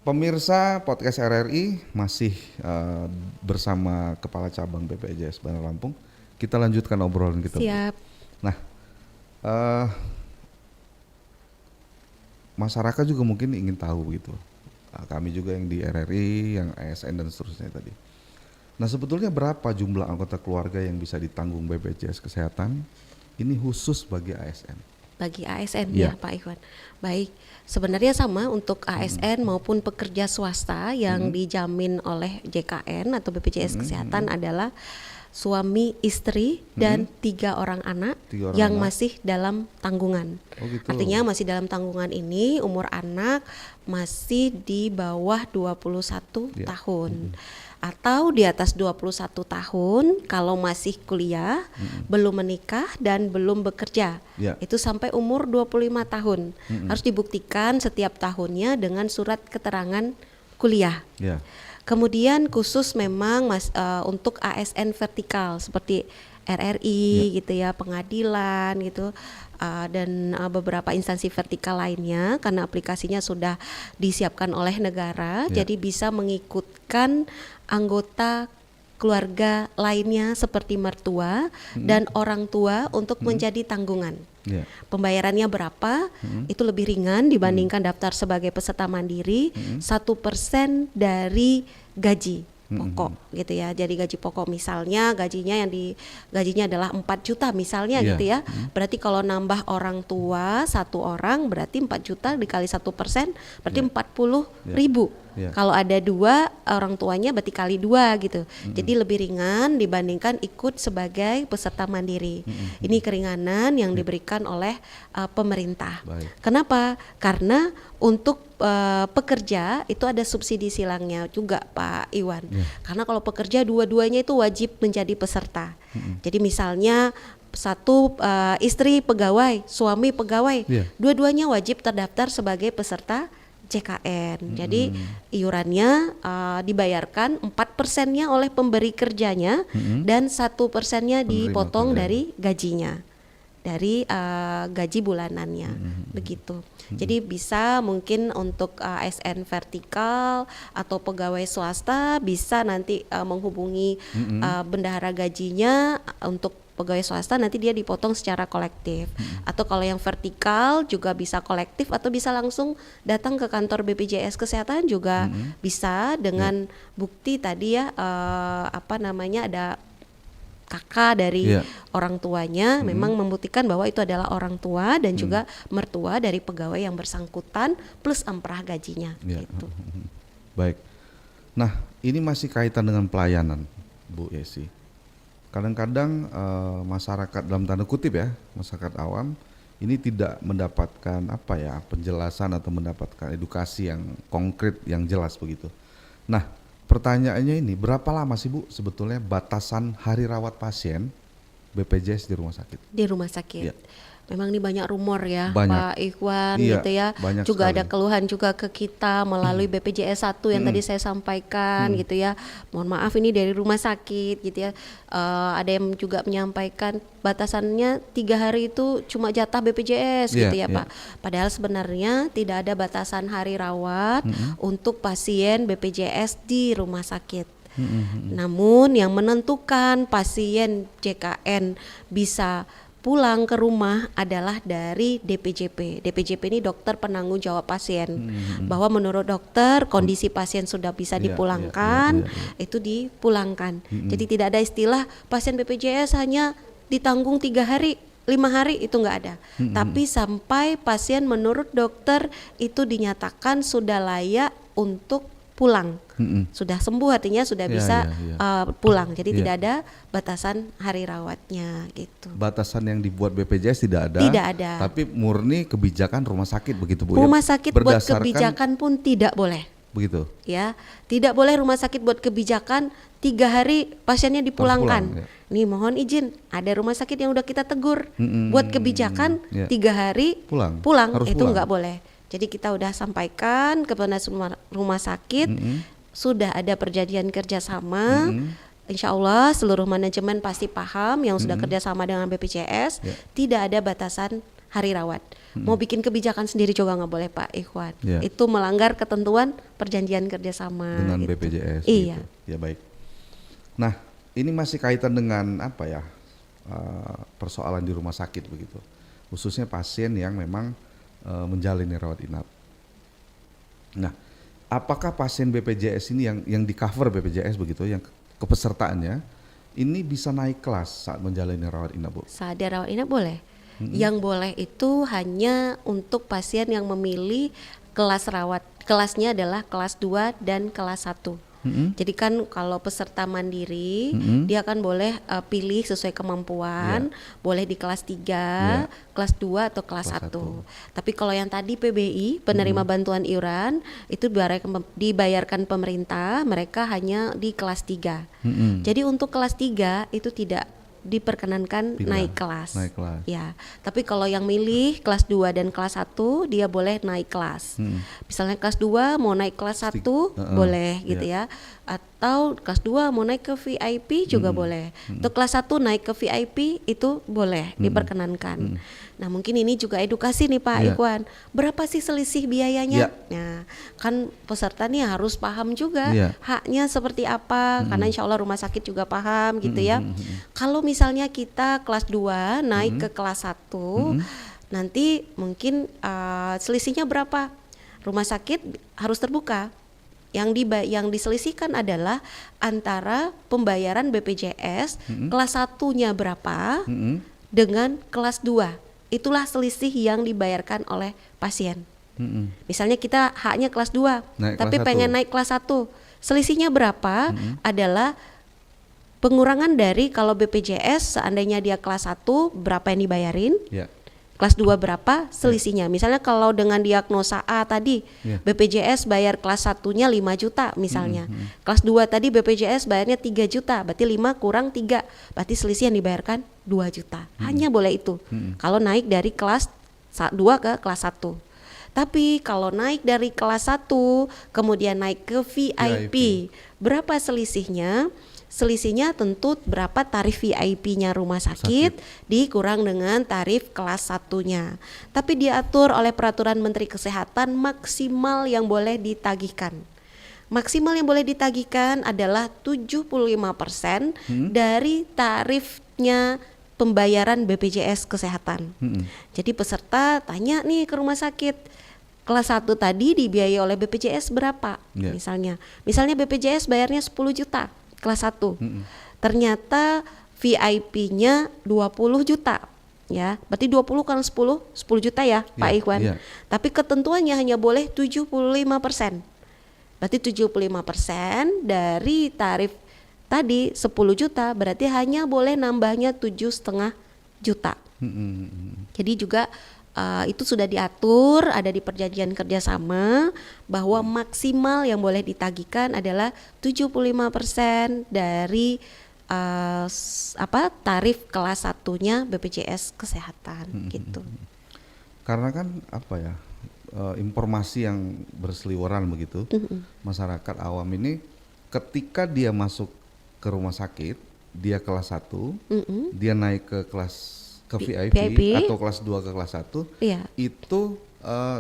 Pemirsa podcast RRI masih bersama Kepala Cabang BPJS Bandar Lampung. Kita lanjutkan obrolan kita. Siap. Nah, masyarakat juga mungkin ingin tahu gitu. Kami juga yang di RRI, yang ASN dan seterusnya tadi. Nah, sebetulnya berapa jumlah anggota keluarga yang bisa ditanggung BPJS Kesehatan? Ini khusus bagi ASN. Bagi ASN ya Pak Iwan. Baik, sebenarnya sama untuk ASN maupun pekerja swasta yang dijamin oleh JKN atau BPJS Kesehatan adalah suami, istri, dan 3 orang anak yang masih dalam tanggungan. Oh gitu. Artinya masih dalam tanggungan ini umur anak masih di bawah 21 tahun. Atau di atas 21 tahun kalau masih kuliah, belum menikah dan belum bekerja. Itu sampai umur 25 tahun. Harus dibuktikan setiap tahunnya dengan surat keterangan kuliah. Kemudian khusus memang untuk ASN vertikal seperti RRI gitu ya, pengadilan gitu, dan beberapa instansi vertikal lainnya karena aplikasinya sudah disiapkan oleh negara, jadi bisa mengikutkan anggota keluarga lainnya seperti mertua dan orang tua untuk menjadi tanggungan. Pembayarannya berapa? Itu lebih ringan dibandingkan daftar sebagai peserta mandiri, 1% dari gaji. pokok gitu ya. Jadi gaji pokok misalnya gajinya adalah 4 juta misalnya Iya. gitu ya. Berarti kalau nambah orang tua 1 orang berarti 4 juta dikali 1% berarti 40.000. Iya. Kalau ada 2 orang tuanya berarti kali 2 gitu. Jadi lebih ringan dibandingkan ikut sebagai peserta mandiri. Ini keringanan yang diberikan oleh pemerintah. Baik. Kenapa? Karena untuk pekerja itu ada subsidi silangnya juga Pak Iwan. Karena kalau pekerja dua-duanya itu wajib menjadi peserta. Jadi misalnya satu istri pegawai, suami pegawai, Iya. dua-duanya wajib terdaftar sebagai peserta JKN. Jadi iurannya dibayarkan 4%-nya oleh pemberi kerjanya dan 1%-nya dipotong kerja. dari gajinya, dari gaji bulanannya, begitu. Jadi bisa mungkin untuk ASN vertikal atau pegawai swasta bisa nanti menghubungi bendahara gajinya untuk pegawai swasta nanti dia dipotong secara kolektif. Atau kalau yang vertikal juga bisa kolektif atau bisa langsung datang ke kantor BPJS Kesehatan juga bisa dengan bukti tadi ya ada kakak dari orang tuanya memang membuktikan bahwa itu adalah orang tua dan juga mertua dari pegawai yang bersangkutan plus amprah gajinya gitu. Baik. Nah, ini masih kaitan dengan pelayanan, Bu Yesi. Kadang-kadang masyarakat dalam tanda kutip ya, masyarakat awam ini tidak mendapatkan penjelasan atau mendapatkan edukasi yang konkret yang jelas begitu. Nah, pertanyaannya ini berapa lama sih Bu sebetulnya batasan hari rawat pasien BPJS di rumah sakit? Di rumah sakit. Iya. Memang ini banyak rumor ya Banyak. Pak Ikhwan Iya, gitu ya. banyak Juga sekali. ada keluhan juga ke kita melalui BPJS 1 yang tadi saya sampaikan gitu ya. Mohon maaf ini dari rumah sakit gitu ya. Ada yang juga menyampaikan batasannya 3 hari itu cuma jatah BPJS gitu ya Pak. Padahal sebenarnya tidak ada batasan hari rawat untuk pasien BPJS di rumah sakit. Namun yang menentukan pasien JKN bisa pulang ke rumah adalah dari DPJP. DPJP ini dokter penanggung jawab pasien. Bahwa menurut dokter kondisi pasien sudah bisa dipulangkan, itu dipulangkan. Jadi tidak ada istilah pasien BPJS hanya ditanggung 3 hari, 5 hari itu nggak ada. Tapi sampai pasien menurut dokter itu dinyatakan sudah layak untuk pulang. Sudah sembuh artinya sudah bisa pulang. Jadi tidak ada batasan hari rawatnya gitu. Batasan yang dibuat BPJS tidak ada. Tidak ada. Tapi murni kebijakan rumah sakit begitu Bu. Rumah sakit buat Berdasarkan kebijakan pun tidak boleh. begitu. Ya, tidak boleh rumah sakit buat kebijakan 3 hari pasiennya dipulangkan. Pulang, Nih mohon izin, ada rumah sakit yang udah kita tegur buat kebijakan 3 hari Pulang. Harus itu pulang. nggak boleh. Jadi kita udah sampaikan kepada semua rumah sakit sudah ada perjanjian kerjasama. Insya Allah seluruh manajemen pasti paham yang sudah kerjasama dengan BPJS tidak ada batasan hari rawat. Mau bikin kebijakan sendiri juga nggak boleh Pak Ikhwan. Itu melanggar ketentuan perjanjian kerjasama Dengan gitu. BPJS. Iya. Gitu. Ya baik. Nah ini masih kaitan dengan persoalan di rumah sakit begitu. Khususnya pasien yang memang menjalani rawat inap. Nah, apakah pasien BPJS ini yang di cover BPJS begitu, yang kepesertaannya ini bisa naik kelas saat menjalani rawat inap, Bu? Saat dia rawat inap boleh. Yang boleh itu hanya untuk pasien yang memilih kelas rawat. Kelasnya adalah kelas 2 dan kelas 1. Jadi kan kalau peserta mandiri dia kan boleh pilih sesuai kemampuan, boleh di kelas 3, kelas 2 atau kelas 1. Tapi kalau yang tadi PBI, penerima bantuan iuran, itu dibayarkan pemerintah, mereka hanya di kelas 3. Jadi untuk kelas 3 itu tidak diperkenankan naik kelas. Ya, tapi kalau yang milih kelas 2 dan kelas 1 dia boleh naik kelas. Misalnya kelas 2 mau naik kelas 1 boleh gitu ya. Atau kelas 2 mau naik ke VIP juga boleh. Untuk kelas 1 naik ke VIP itu boleh diperkenankan. Nah, mungkin ini juga edukasi nih Pak Ikhwan. Berapa sih selisih biayanya? Nah, kan peserta nih harus paham juga haknya seperti apa, karena insya Allah rumah sakit juga paham gitu ya. Kalau misalnya kita kelas 2 naik ke kelas 1, nanti mungkin selisihnya berapa? Rumah sakit harus terbuka. yang diselisihkan adalah antara pembayaran BPJS kelas 1-nya berapa dengan kelas 2. Itulah selisih yang dibayarkan oleh pasien. Misalnya kita haknya kelas 2, Naik tapi kelas pengen 1. naik kelas 1. Selisihnya berapa adalah pengurangan dari kalau BPJS seandainya dia kelas 1 berapa yang dibayarin, Ya. kelas 2 berapa selisihnya. Misalnya kalau dengan diagnosa A tadi Ya. BPJS bayar kelas 1-nya 5 juta misalnya. Kelas 2 tadi BPJS bayarnya 3 juta, berarti 5 kurang 3, berarti selisih yang dibayarkan 2 juta. Hanya boleh itu. Kalau naik dari kelas 2 ke kelas 1. Tapi kalau naik dari kelas 1 kemudian naik ke VIP, berapa selisihnya? Selisihnya tentu berapa tarif VIP-nya rumah sakit dikurang dengan tarif kelas 1-nya. Tapi diatur oleh peraturan Menteri Kesehatan maksimal yang boleh ditagihkan. Maksimal yang boleh ditagihkan adalah 75% dari tarifnya pembayaran BPJS Kesehatan. Jadi peserta tanya nih ke rumah sakit, kelas 1 tadi dibiayai oleh BPJS berapa? Ya. Misalnya BPJS bayarnya 10 juta kelas 1. Ternyata VIP-nya 20 juta. Ya, berarti 20 kali 10 juta ya, Pak Ikhwan. Ya. Tapi ketentuannya hanya boleh 75%. Berarti 75% dari tarif tadi 10 juta berarti hanya boleh nambahnya 7,5 juta. Jadi juga itu sudah diatur, ada di perjanjian kerjasama bahwa maksimal yang boleh ditagihkan adalah 75% dari tarif kelas 1-nya BPJS Kesehatan gitu. Karena kan informasi yang berseliweran begitu, masyarakat awam ini ketika dia masuk ke rumah sakit, dia kelas 1, dia naik ke kelas VIP atau kelas 2 ke kelas 1, itu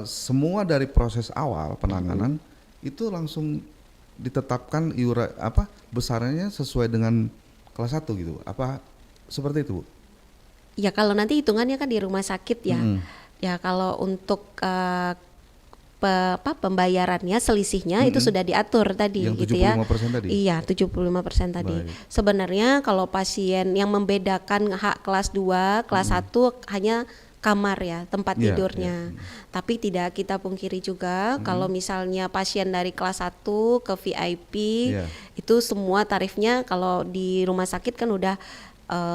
semua dari proses awal penanganan itu langsung ditetapkan besarnya sesuai dengan kelas 1 gitu. Apa seperti itu, Bu? Ya kalau nanti hitungannya kan di rumah sakit ya. Ya kalau untuk pembayarannya selisihnya itu sudah diatur tadi Yang gitu ya. 75% tadi? Iya, 75% tadi. Baik. Sebenarnya kalau pasien yang membedakan hak kelas 2, kelas 1 hanya kamar ya, tempat Iya, tidurnya. Tapi tidak kita pungkiri juga kalau misalnya pasien dari kelas 1 ke VIP itu semua tarifnya kalau di rumah sakit kan udah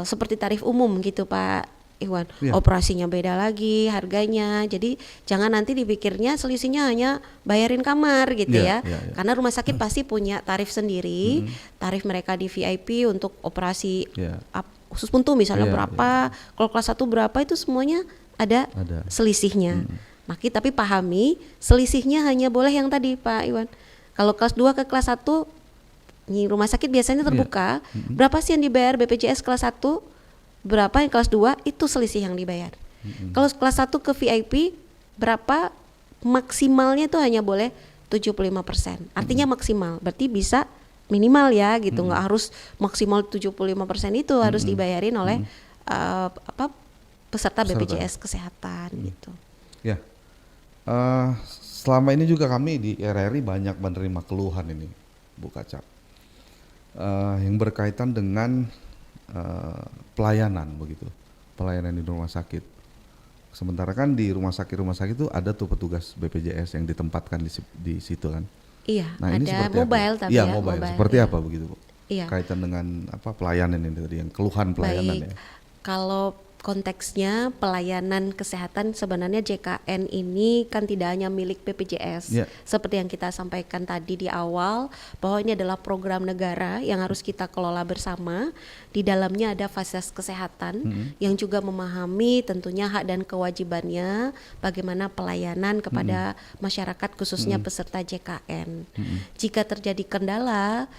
seperti tarif umum gitu Pak Iwan, operasinya beda lagi harganya, jadi jangan nanti dipikirnya selisihnya hanya bayarin kamar gitu ya. Karena rumah sakit pasti punya tarif sendiri, tarif mereka di VIP untuk operasi khusus puntu misalnya berapa, kalau kelas 1 berapa itu semuanya ada selisihnya. Tapi pahami selisihnya hanya boleh yang tadi Pak Iwan. Kalau kelas 2 ke kelas 1 nih rumah sakit biasanya terbuka, berapa sih yang dibayar BPJS kelas 1? Berapa yang kelas 2 itu selisih yang dibayar. Kalau kelas 1 ke VIP berapa, maksimalnya itu hanya boleh 75%. Artinya maksimal, berarti bisa minimal ya gitu, nggak harus maksimal 75% itu harus dibayarin oleh peserta BPJS Kesehatan gitu. Ya, selama ini juga kami di RRI banyak menerima keluhan ini, Bu Kacap, yang berkaitan dengan pelayanan begitu, pelayanan di rumah sakit. Sementara kan di rumah sakit itu ada tuh petugas BPJS yang ditempatkan di situ kan. Iya, nah, ini ada seperti mobile apa? tapi Iya, ya. mobile. Seperti apa begitu, Bu? Iya. Kaitan dengan pelayanan ini tadi, yang keluhan pelayanan. Baik. Kalau konteksnya pelayanan kesehatan sebenarnya JKN ini kan tidak hanya milik BPJS. Seperti yang kita sampaikan tadi di awal bahwa ini adalah program negara yang harus kita kelola bersama. Di dalamnya ada fasilitas kesehatan yang juga memahami tentunya hak dan kewajibannya bagaimana pelayanan kepada masyarakat khususnya peserta JKN. Jika terjadi kendala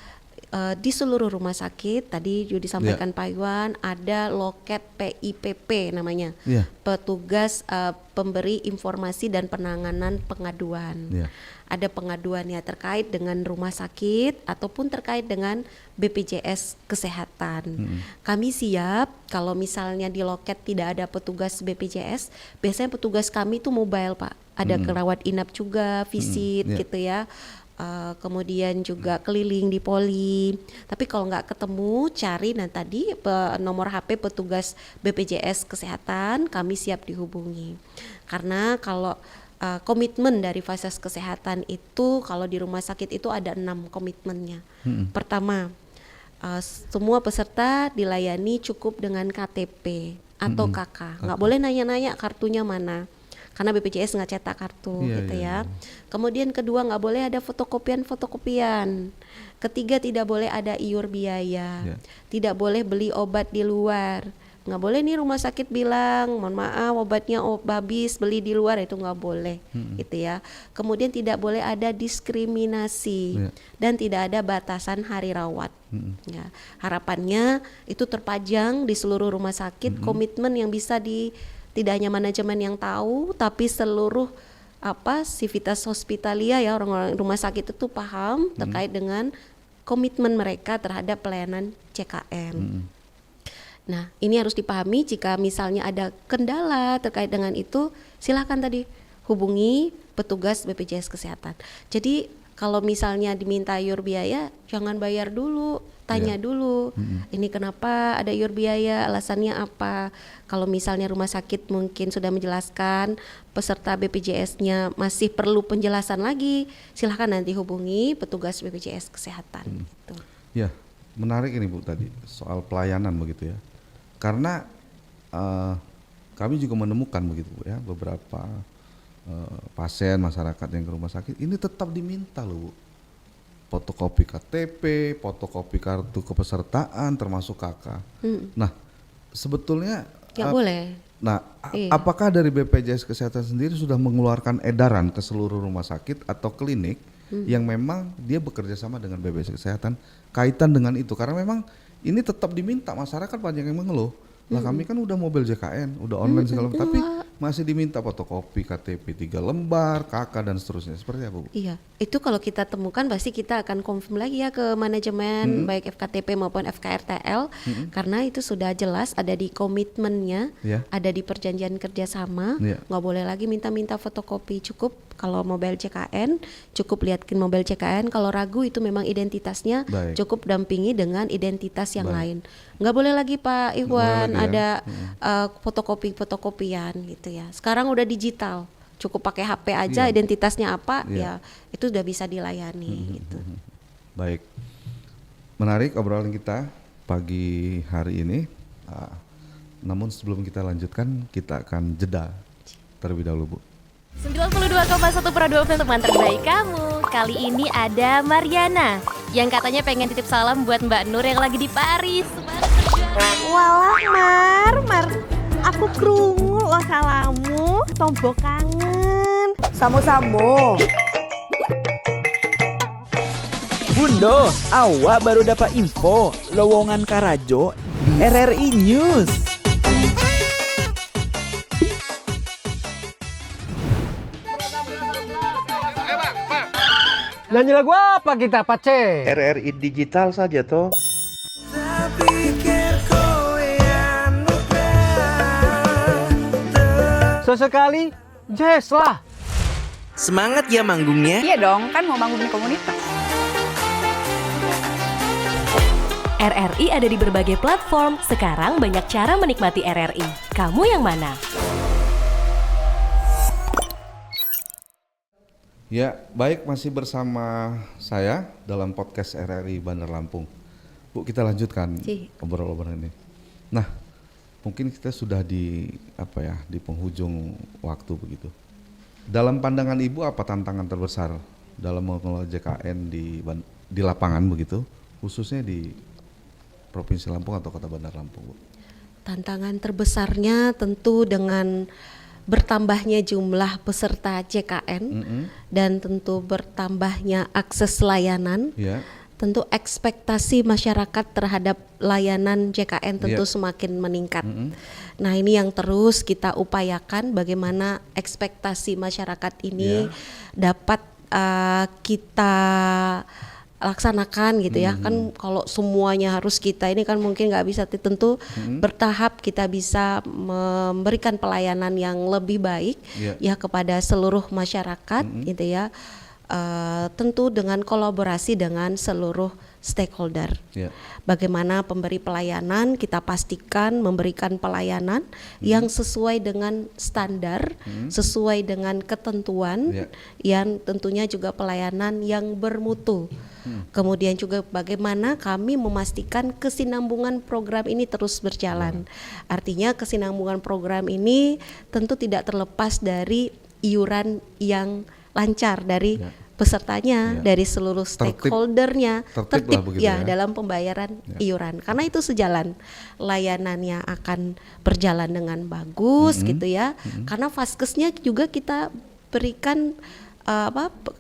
di seluruh rumah sakit tadi juga disampaikan Pak Iwan ada loket PIPP namanya, petugas pemberi informasi dan penanganan pengaduan. Ada pengaduan ya terkait dengan rumah sakit ataupun terkait dengan BPJS Kesehatan. Kami siap kalau misalnya di loket tidak ada petugas BPJS, biasanya petugas kami itu mobile Pak, ada kerawat inap juga, visit gitu ya. kemudian juga keliling di poli. Tapi kalau nggak ketemu, cari tadi nomor HP petugas BPJS Kesehatan, kami siap dihubungi. Karena kalau komitmen dari fasilitas kesehatan itu, kalau di rumah sakit itu ada 6 komitmennya. Pertama, semua peserta dilayani cukup dengan KTP atau KK. Nggak boleh nanya-nanya kartunya mana. Karena BPJS nggak cetak kartu gitu ya. Kemudian kedua, nggak boleh ada fotokopian. Ketiga, tidak boleh ada iur biaya. Tidak boleh beli obat di luar. Nggak boleh nih rumah sakit bilang, mohon maaf obatnya habis, beli di luar, itu nggak boleh gitu ya. Kemudian tidak boleh ada diskriminasi dan tidak ada batasan hari rawat. Ya, harapannya itu terpajang di seluruh rumah sakit, komitmen yang bisa tidak hanya manajemen yang tahu, tapi seluruh sivitas hospitalia ya, orang-orang rumah sakit itu paham terkait dengan komitmen mereka terhadap pelayanan CKN. Nah, ini harus dipahami. Jika misalnya ada kendala terkait dengan itu, silakan tadi hubungi petugas BPJS Kesehatan. Jadi kalau misalnya diminta iur biaya, jangan bayar dulu, tanya dulu, ini kenapa ada iur biaya, alasannya apa. Kalau misalnya rumah sakit mungkin sudah menjelaskan, peserta BPJS-nya masih perlu penjelasan lagi, silakan nanti hubungi petugas BPJS Kesehatan. Gitu. Ya, menarik ini Bu tadi soal pelayanan begitu ya. Karena kami juga menemukan begitu Bu ya, beberapa pasien masyarakat yang ke rumah sakit ini tetap diminta loh Bu, fotokopi KTP, fotokopi kartu kepesertaan termasuk KK. Nah sebetulnya nggak boleh. Nah apakah dari BPJS Kesehatan sendiri sudah mengeluarkan edaran ke seluruh rumah sakit atau klinik yang memang dia bekerja sama dengan BPJS Kesehatan kaitan dengan itu? Karena memang ini tetap diminta, masyarakat banyak yang mengeluh. Lah kami kan udah mobil JKN, udah online segala macam, tapi masih diminta fotokopi KTP 3 lembar, KK dan seterusnya. Seperti apa Bu? Iya, itu kalau kita temukan pasti kita akan confirm lagi ya ke manajemen baik FKTP maupun FKRTL, karena itu sudah jelas ada di komitmennya, ada di perjanjian kerjasama, nggak boleh lagi minta-minta fotokopi. Cukup kalau mobil JKN, cukup lihatkan mobil JKN. Kalau ragu itu memang identitasnya, cukup dampingi dengan identitas yang lain. Nggak boleh lagi Pak Iwan ada fotokopian gitu ya. Sekarang udah digital, cukup pakai HP aja, identitasnya apa ya itu udah bisa dilayani gitu. Baik, menarik obrolan kita pagi hari ini. Namun sebelum kita lanjutkan, kita akan jeda terlebih dahulu Bu. 92,1 Prado FM, teman terbaik kamu. Kali ini ada Mariana yang katanya pengen titip salam buat Mbak Nur yang lagi di Paris. Walah Mar, aku krungu lo salamu, tombok kangen. Samo-samo. Bundo, awak baru dapat info lowongan Karajo di RRI News. Nyanyi lagu apa kita Pace? RRI digital saja toh. Sesekali jazz lah. Semangat ya manggungnya. Iya dong, kan mau bangun komunitas. RRI ada di berbagai platform. Sekarang banyak cara menikmati RRI. Kamu yang mana? Ya, baik, masih bersama saya dalam podcast RRI Bandar Lampung. Bu, kita lanjutkan obrolan ini. Nah, mungkin kita sudah di penghujung waktu begitu. Dalam pandangan Ibu, apa tantangan terbesar dalam mengelola JKN di lapangan begitu, khususnya di Provinsi Lampung atau Kota Bandar Lampung, Bu? Tantangan terbesarnya tentu dengan bertambahnya jumlah peserta JKN dan tentu bertambahnya akses layanan, tentu ekspektasi masyarakat terhadap layanan JKN tentu semakin meningkat. Nah ini yang terus kita upayakan, bagaimana ekspektasi masyarakat ini dapat kita laksanakan gitu ya. Kan kalau semuanya harus kita ini kan mungkin nggak bisa, tentu bertahap kita bisa memberikan pelayanan yang lebih baik ya kepada seluruh masyarakat gitu ya. tentu dengan kolaborasi dengan seluruh stakeholder. Ya. Bagaimana pemberi pelayanan kita pastikan memberikan pelayanan yang sesuai dengan standar, sesuai dengan ketentuan, yang tentunya juga pelayanan yang bermutu. Kemudian juga bagaimana kami memastikan kesinambungan program ini terus berjalan. Artinya kesinambungan program ini tentu tidak terlepas dari iuran yang lancar dari pesertanya, dari seluruh stakeholdernya, tertib ya dalam pembayaran iuran. Karena itu sejalan, layanannya akan berjalan dengan bagus gitu ya. Karena vaskesnya juga kita berikan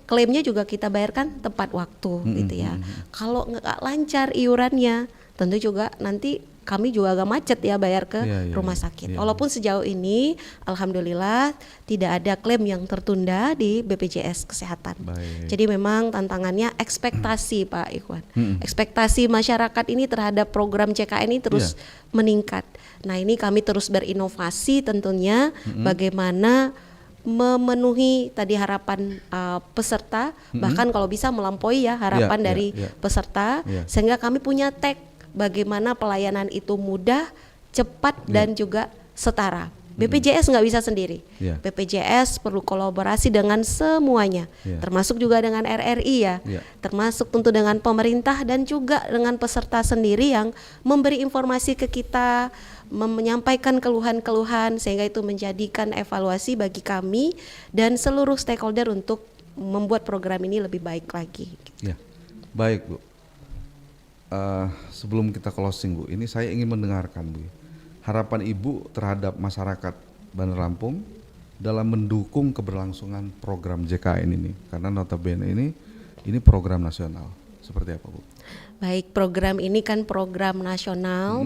klaimnya juga kita bayarkan tepat waktu gitu ya. Kalau nggak lancar iurannya, tentu juga nanti kami juga agak macet ya bayar ke rumah sakit. Walaupun sejauh ini alhamdulillah tidak ada klaim yang tertunda di BPJS Kesehatan. Jadi memang tantangannya ekspektasi Pak Ikhwan. Ekspektasi masyarakat ini terhadap program CKN ini terus meningkat. Nah, ini kami terus berinovasi tentunya bagaimana memenuhi tadi harapan peserta, bahkan kalau bisa melampaui ya harapan dari peserta, sehingga kami punya tag bagaimana pelayanan itu mudah, cepat dan juga setara. BPJS nggak bisa sendiri. BPJS perlu kolaborasi dengan semuanya, termasuk juga dengan RRI ya, termasuk tentu dengan pemerintah dan juga dengan peserta sendiri yang memberi informasi ke kita, menyampaikan keluhan-keluhan sehingga itu menjadikan evaluasi bagi kami dan seluruh stakeholder untuk membuat program ini lebih baik lagi. Ya, baik Bu. Sebelum kita closing Bu, ini saya ingin mendengarkan Bu, harapan Ibu terhadap masyarakat Bandar Lampung dalam mendukung keberlangsungan program JKN ini, karena notabene ini program nasional. Seperti apa Bu? Baik, program ini kan program nasional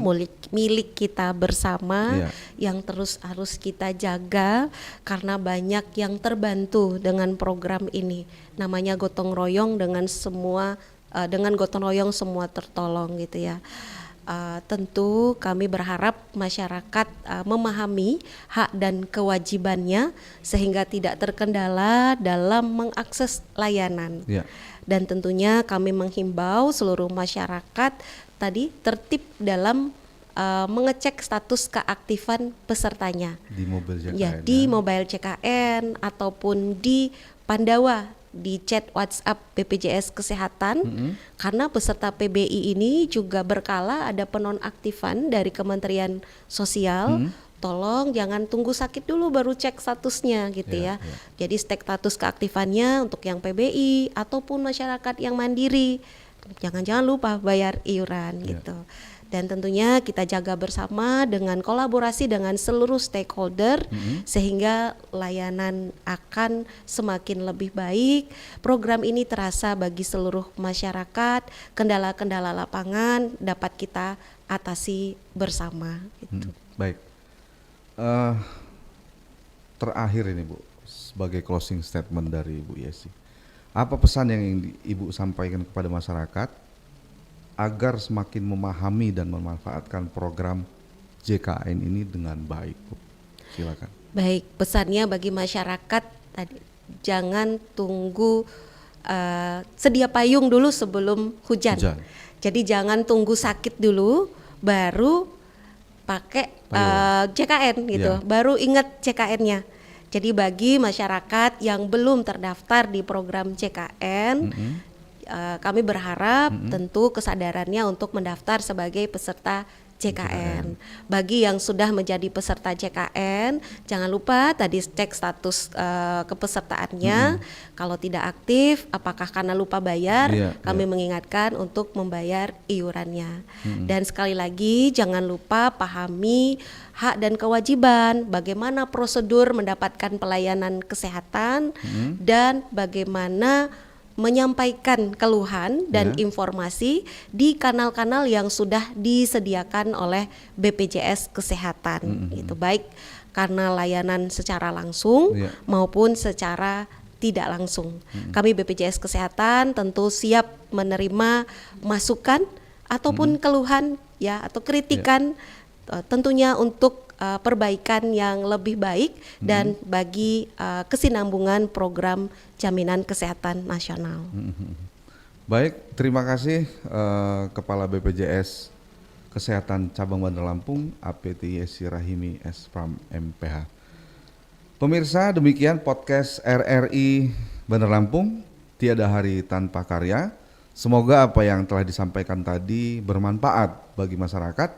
milik kita bersama yang terus harus kita jaga karena banyak yang terbantu dengan program ini. Namanya gotong royong dengan gotong royong semua tertolong gitu ya. Tentu kami berharap masyarakat memahami hak dan kewajibannya sehingga tidak terkendala dalam mengakses layanan. Dan tentunya kami menghimbau seluruh masyarakat tadi tertib dalam mengecek status keaktifan pesertanya di mobil JKN, di mobile CKN ataupun di Pandawa, di chat WhatsApp BPJS Kesehatan, karena peserta PBI ini juga berkala ada penonaktifan dari Kementerian Sosial. Tolong jangan tunggu sakit dulu baru cek statusnya gitu ya. Jadi status keaktifannya untuk yang PBI ataupun masyarakat yang mandiri, jangan lupa bayar iuran gitu. Dan tentunya kita jaga bersama dengan kolaborasi dengan seluruh stakeholder sehingga layanan akan semakin lebih baik. Program ini terasa bagi seluruh masyarakat, kendala-kendala lapangan dapat kita atasi bersama gitu. Baik. Terakhir ini Bu, sebagai closing statement dari Bu Yesi, apa pesan yang ingin Ibu sampaikan kepada masyarakat agar semakin memahami dan memanfaatkan program JKN ini dengan baik Bu? Silakan. Baik, pesannya bagi masyarakat tadi, jangan tunggu sedia payung dulu sebelum hujan. Jadi jangan tunggu sakit dulu baru pakai JKN gitu, baru ingat JKN-nya. Jadi bagi masyarakat yang belum terdaftar di program JKN, kami berharap tentu kesadarannya untuk mendaftar sebagai peserta JKN. Bagi yang sudah menjadi peserta JKN, jangan lupa tadi cek status kepesertaannya. Kalau tidak aktif, apakah karena lupa bayar, kami mengingatkan untuk membayar iurannya. Dan sekali lagi, jangan lupa pahami hak dan kewajiban, bagaimana prosedur mendapatkan pelayanan kesehatan, dan bagaimana menyampaikan keluhan dan informasi di kanal-kanal yang sudah disediakan oleh BPJS Kesehatan. Itu baik karena layanan secara langsung maupun secara tidak langsung. Kami BPJS Kesehatan tentu siap menerima masukan ataupun keluhan ya atau kritikan tentunya untuk perbaikan yang lebih baik dan bagi kesinambungan program jaminan kesehatan nasional. Baik, terima kasih Kepala BPJS Kesehatan Cabang Bandar Lampung, APT Yesi Rahimi S. Pram MPH. Pemirsa, demikian podcast RRI Bandar Lampung, Tiada Hari Tanpa Karya. Semoga apa yang telah disampaikan tadi bermanfaat bagi masyarakat.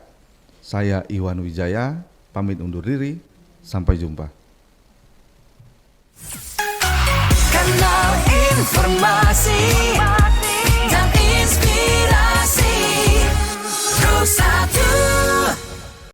Saya Iwan Wijaya, pamit undur diri. Sampai jumpa. Kanal Informasi